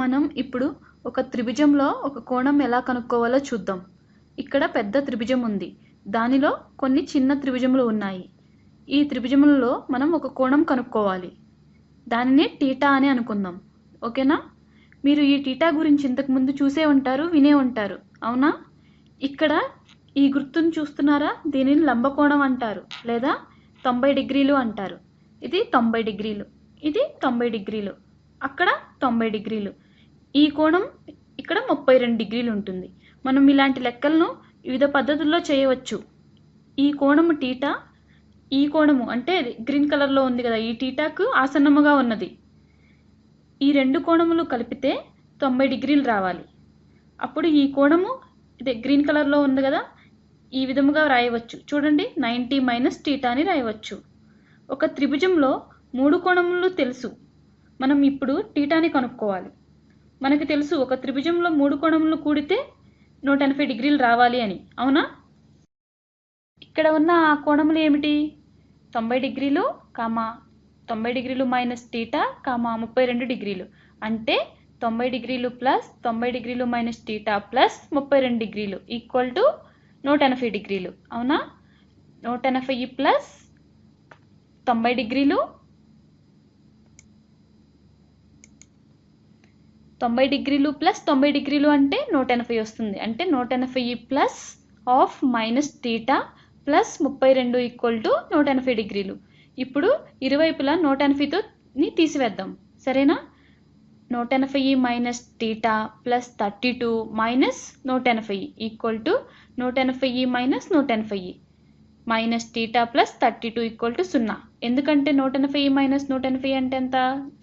మనం ఇప్పుడు ఒక త్రిభుజంలో ఒక కోణం ఎలా కనుక్కోవాలో చూద్దాం. ఇక్కడ పెద్ద త్రిభుజం ఉంది. దానిలో కొన్ని చిన్న త్రిభుజములు ఉన్నాయి. ఈ త్రిభుజములలో మనం ఒక కోణం కనుక్కోవాలి. దానిని టీటా అని అనుకుందాం. ఓకేనా? మీరు ఈ టీటా గురించి ఇంతకుముందు చూసే ఉంటారు, వినే ఉంటారు. అవునా? ఇక్కడ ఈ గుర్తును చూస్తున్నారా? దీనిని లంబకోణం అంటారు లేదా 90 డిగ్రీలు అంటారు. ఇది 90 డిగ్రీలు, ఇది 90 డిగ్రీలు, అక్కడ 90 డిగ్రీలు. ఈ కోణం ఇక్కడ 32 డిగ్రీలు ఉంటుంది. మనం ఇలాంటి లెక్కలను వివిధ పద్ధతుల్లో చేయవచ్చు. ఈ కోణము టీటా, ఈ కోణము అంటే గ్రీన్ కలర్లో ఉంది కదా, ఈ టీటాకు ఆసన్నముగా ఉన్నది. ఈ రెండు కోణములు కలిపితే 90 డిగ్రీలు రావాలి. అప్పుడు ఈ కోణము ఇదే గ్రీన్ కలర్లో ఉంది కదా, ఈ విధముగా రాయవచ్చు. చూడండి, 90 మైనస్ టీటా అని రాయవచ్చు. ఒక త్రిభుజంలో 3 కోణములు తెలుసు. మనం ఇప్పుడు టీటాని కనుక్కోవాలి. మనకు తెలుసు ఒక త్రిభుజంలో 3 కోణములు కూడితే 180 డిగ్రీలు రావాలి అని. అవునా? ఇక్కడ ఉన్న ఆ కోణములు ఏమిటి? 90 డిగ్రీలు, 90 డిగ్రీలు మైనస్ టీటా, 32 డిగ్రీలు. అంటే 90 డిగ్రీలు ప్లస్ 90 డిగ్రీలు మైనస్ టీటా ప్లస్ 32 డిగ్రీలు ఈక్వల్ టు 180 డిగ్రీలు. అవునా? 180 ప్లస్ 90 డిగ్రీలు, 90 డిగ్రీలు ప్లస్ 90 డిగ్రీలు అంటే 180 వస్తుంది. అంటే 180 plus half minus theta plus 32 equal to 180 డిగ్రీలు. ఇప్పుడు ఇరువైపులా 180తో తీసివేద్దాం. సరేనా? 180 minus theta plus 32 minus 180 equal to 180 minus 180 minus theta plus 32 equal to 0. ఎందుకంటే 180 మైనస్ 180 అంటే ఎంత?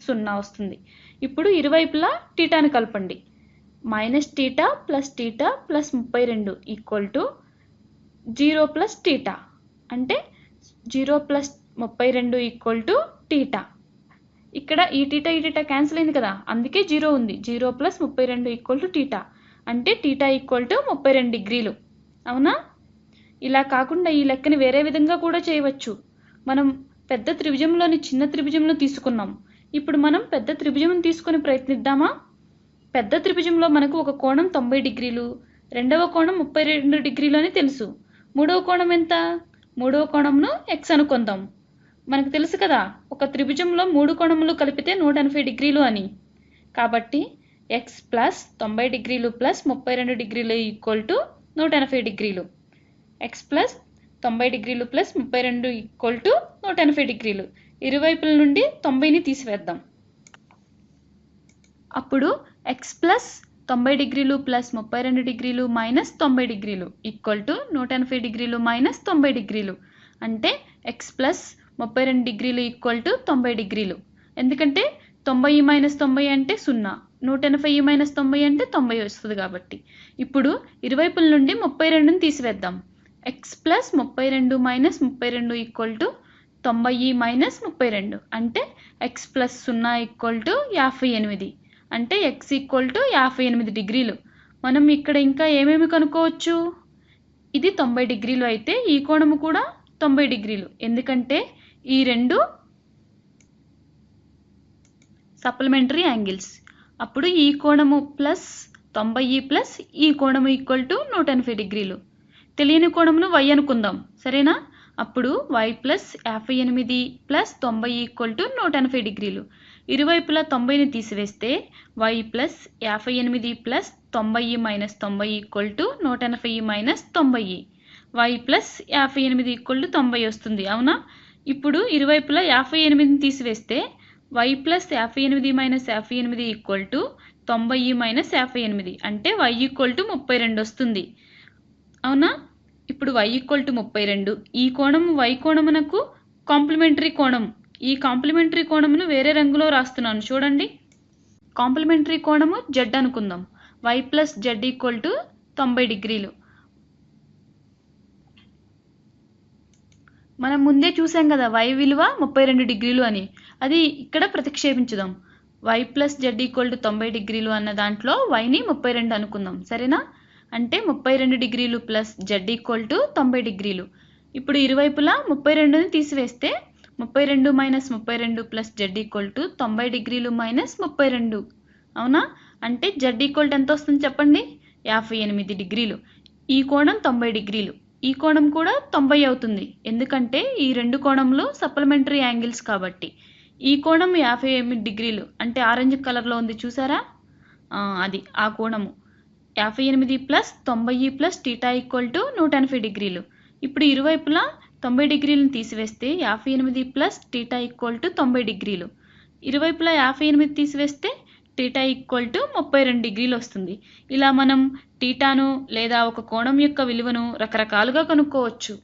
0 వస్తుంది. ఇప్పుడు ఇరువైపులా టీటాను కలపండి. Minus theta plus 32 equal to 0 plus theta. అంటే 0 ప్లస్ 32 ఈక్వల్ టు టీటా. ఇక్కడ ఈ టీటా క్యాన్సిల్ అయింది కదా, అందుకే 0 ఉంది. 0 ప్లస్ 32 ఈక్వల్ టు టీటా. అంటే టీటా ఈక్వల్ టు 32 డిగ్రీలు. అవునా? ఇలా కాకుండా ఈ లెక్కని వేరే విధంగా కూడా చేయవచ్చు. మనం పెద్ద త్రిభుజంలోని చిన్న త్రిభుజంలో తీసుకున్నాం. ఇప్పుడు మనం పెద్ద త్రిభుజం తీసుకొని ప్రయత్నిద్దామా? పెద్ద త్రిభుజంలో మనకు ఒక కోణం 90 డిగ్రీలు, రెండవ కోణం 32 డిగ్రీలు అని తెలుసు. మూడవ కోణం ఎంత? మూడవ కోణంను x అనుకుందాం. మనకు తెలుసు కదా, ఒక త్రిభుజంలో 3 కోణములు కలిపితే 180 డిగ్రీలు అని. కాబట్టి x ప్లస్ 90 డిగ్రీలు ప్లస్ 32 డిగ్రీలు ఈక్వల్ టు 180 డిగ్రీలు. x ప్లస్ 90 డిగ్రీలు ప్లస్ 32 ఈక్వల్ టు 180 డిగ్రీలు. ఇరువైపుల నుండి 90ని తీసివేద్దాం. అప్పుడు x ప్లస్ 90 డిగ్రీలు ప్లస్ 32 డిగ్రీలు మైనస్ 90 డిగ్రీలు ఈక్వల్ టు 180 డిగ్రీలు మైనస్ 90 డిగ్రీలు. అంటే x ప్లస్ 32 డిగ్రీలు ఈక్వల్ టు 90 డిగ్రీలు. ఎందుకంటే 90 మైనస్ 90 అంటే 0, 180 మైనస్ 90 అంటే 90 వస్తుంది కాబట్టి. ఇప్పుడు ఇరువైపుల నుండి 32ని తీసివేద్దాం. x plus 32 minus 32 equal to 90 minus 32. అంటే x ప్లస్ 0 ఈక్వల్ టు 58. అంటే x ఈక్వల్ టు 58 డిగ్రీలు. మనం ఇక్కడ ఇంకా ఏమేమి కనుక్కోవచ్చు? ఇది 90 డిగ్రీలు అయితే ఈ కోణము కూడా 90 డిగ్రీలు. ఎందుకంటే ఈ రెండు సప్లిమెంటరీ యాంగిల్స్. అప్పుడు ఈ కోణము ప్లస్ 90 ప్లస్ ఈ కోణము ఈక్వల్ టు 180 డిగ్రీలు. తెలియని కోణమును y అనుకుందాం. సరేనా? అప్పుడు y plus 58 plus 90 equal to 180 డిగ్రీలు. ఇరువైపులా 90ని తీసివేస్తే y plus 58 plus 90 minus 90 equal to 180 minus 90. y plus 58 equal to 90 వస్తుంది. అవునా? ఇప్పుడు ఇరువైపులా 58ని తీసివేస్తే y plus 58 minus 58 equal to 90 minus 58. అంటే y ఈక్వల్ టు 32 వస్తుంది. అవునా? ఇప్పుడు y ఈక్వల్ టు 32. ఈ కోణము y కోణమునకు కాంప్లిమెంటరీ కోణం. ఈ కాంప్లిమెంటరీ కోణమును వేరే రంగులో రాస్తున్నాను చూడండి. కాంప్లిమెంటరీ కోణము z అనుకుందాం. y plus z equal to 90 డిగ్రీలు. మనం ముందే చూసాం కదా y విలువ 32 డిగ్రీలు అని. అది ఇక్కడ ప్రతిక్షేపించుదాం. y plus z equal to 90 డిగ్రీలు అన్న దాంట్లో yని 32 అనుకుందాం. సరేనా? అంటే 32 డిగ్రీలు ప్లస్ z ఈక్వల్ టు 90 డిగ్రీలు. ఇప్పుడు ఇరువైపులా 32ని తీసివేస్తే 32 minus 32 plus z equal to 90 డిగ్రీలు మైనస్ 32. అవునా? అంటే జెడ్ ఈక్వల్ ఎంత వస్తుంది చెప్పండి? 58 డిగ్రీలు. ఈ కోణం 90 డిగ్రీలు. ఈ కోణం కూడా 90 అవుతుంది, ఎందుకంటే ఈ రెండు కోణంలో సప్లిమెంటరీ యాంగిల్స్ కాబట్టి. ఈ కోణం 58 డిగ్రీలు, అంటే ఆరెంజ్ కలర్లో ఉంది చూసారా? అది ఆ కోణము 58 plus 90 plus theta equal to 180 డిగ్రీలు. ఇప్పుడు ఇరువైపులా 90 డిగ్రీలను తీసివేస్తే 58 ప్లస్ టీటా ఈక్వల్ టు 90 డిగ్రీలు. ఇరువైపులా 58 తీసివేస్తే టీటా ఈక్వల్ టు 32 డిగ్రీలు వస్తుంది. ఇలా మనం టీటాను లేదా ఒక కోణం యొక్క విలువను రకరకాలుగా కనుక్కోవచ్చు.